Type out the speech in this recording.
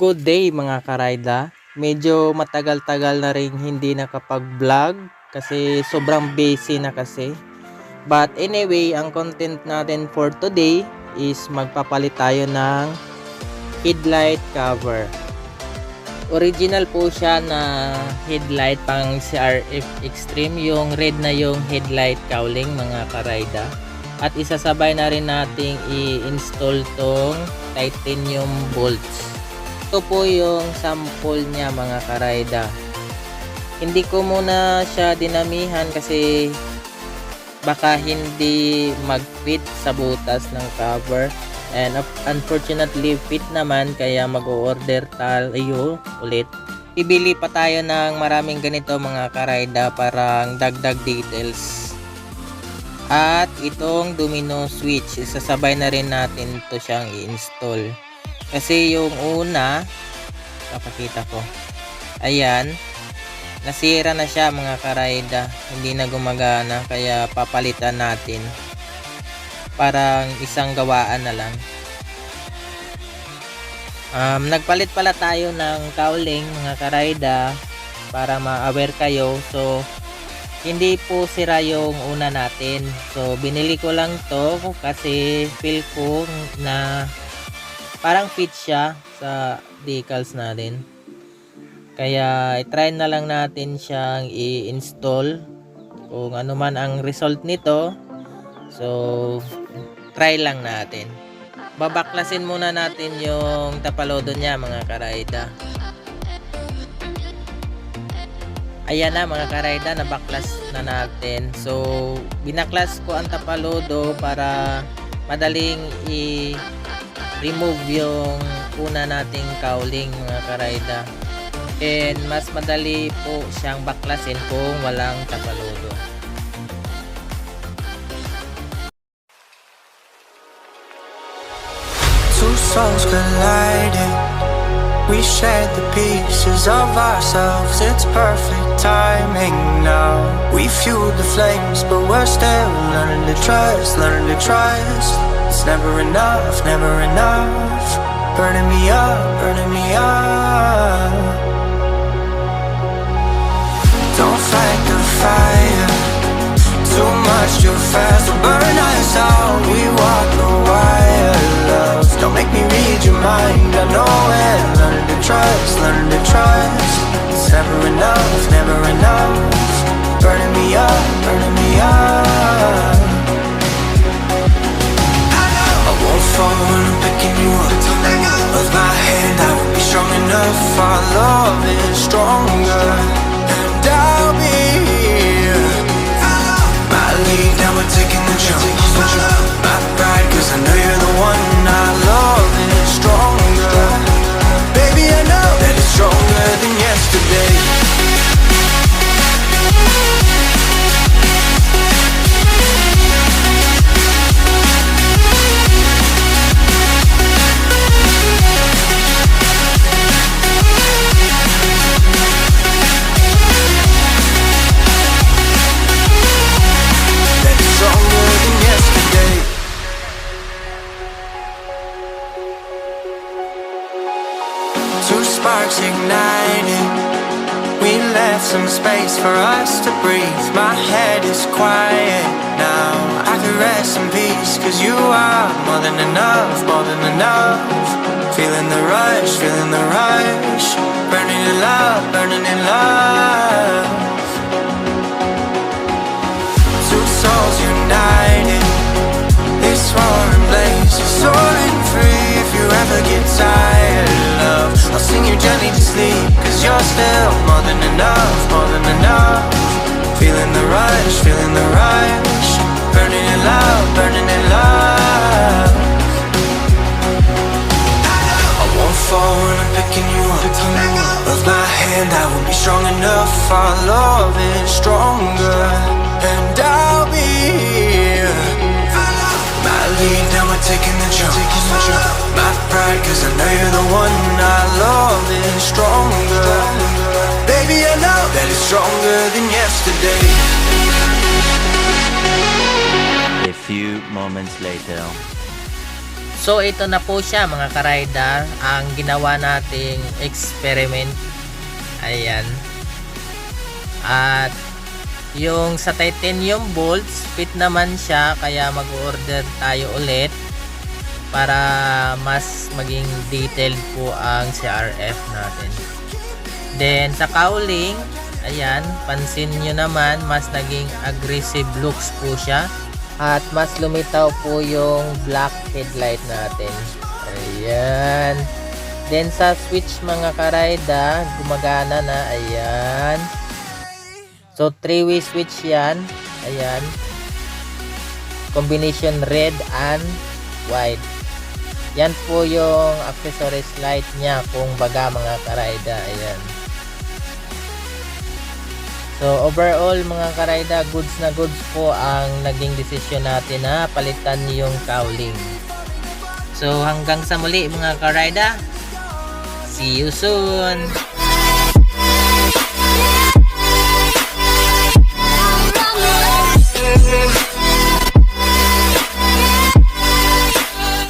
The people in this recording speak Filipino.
Good day mga karayda. Medyo matagal-tagal na rin hindi nakapag-vlog kasi sobrang busy na kasi. But anyway, ang content natin for today is magpapalit tayo ng headlight cover. Original po siya na headlight pang CRF Extreme. Yung red na yung headlight cowling mga karayda. At isasabay na rin nating i-install tong titanium bolts. Ito po yung sample niya mga karayda. Hindi ko muna siya dinamihan kasi baka hindi mag-fit sa butas ng cover. And unfortunately fit naman kaya mag-order tayo ulit. Bibili pa tayo ng maraming ganito mga karayda para dagdag details. At itong domino switch, isasabay na rin natin to siyang i-install. Kasi yung una, papakita ko. Ayan, nasira na siya mga karayda. Hindi na gumagana kaya papalitan natin. Parang isang gawaan na lang. Nagpalit pala tayo ng cowling mga karayda para ma-aware kayo. So, hindi po sira yung una natin. So, binili ko lang to kasi feel ko na parang fit siya sa decals natin. Kaya i-try na lang natin siyang i-install kung ano man ang result nito. So try lang natin. Babaklasin muna natin yung tapalodo niya mga karayda. Ayan na mga karayda, nabaklas na natin. So binaklas ko ang tapalodo para madaling remove yung una nating cowling mga karayda. And mas madali po siyang baklasin kung walang tapalodo. Two souls colliding. We shared the pieces of ourselves. It's perfect timing now. We fueled the flames, but we're still learning to trust, learning to trust. It's never enough, never enough. Burning me up, burning me up. Don't fight the fire. Too much, too fast, will burn us out. We walk the wire, love. Don't make me read your mind. I know it. Learning to trust, learning to trust. It's never enough, never enough. Burning me up, burning me up. I won't fall when I'm picking you up. Of my hand, I won't be strong enough. Our love is stronger, and I'll be here. My lead, now we're taking the jump. My pride, cause I know you're the one. Our love is stronger. Baby, I know that it's stronger than yesterday. Two sparks igniting. We left some space for us to breathe. My head is quiet now. I can rest in peace, cause you are more than enough, more than enough. Feeling the rush, feeling the rush. Burning in love, burning in love. Two souls united. This roaring blaze is soaring free. If you ever get tired, love, I'll sing you gently to sleep. Cause you're still more than enough, more than enough. Feeling the rush, feeling the rush. Burning in love, burning in love. I won't fall when I'm picking you up. Of my hand, I won't be strong enough. Our love is stronger, and I'll be here. My lead, now we're taking the jump. My pride, cause I know you're the one. Our love is stronger. Baby, I know that it's stronger than yesterday. A few moments later. So ito na po siya mga karayda, ang ginawa nating experiment. Ayan. At yung sa titanium bolts, fit naman siya, kaya mag-order tayo ulit para mas maging detailed po ang CRF natin. Then sa cowling, ayan, pansin nyo naman, mas naging aggressive looks po siya. At mas lumitaw po yung black headlight natin. Ayan. Then sa switch mga karayda, gumagana na. Ayan. So 3-way switch yan. Ayan. Combination red and white. Yan po yung accessories light niya kung baga mga karayda. Ayan. So overall mga karayda, goods na goods po ang naging desisyon natin na palitan yung cowling. So hanggang sa muli mga karayda, see you soon!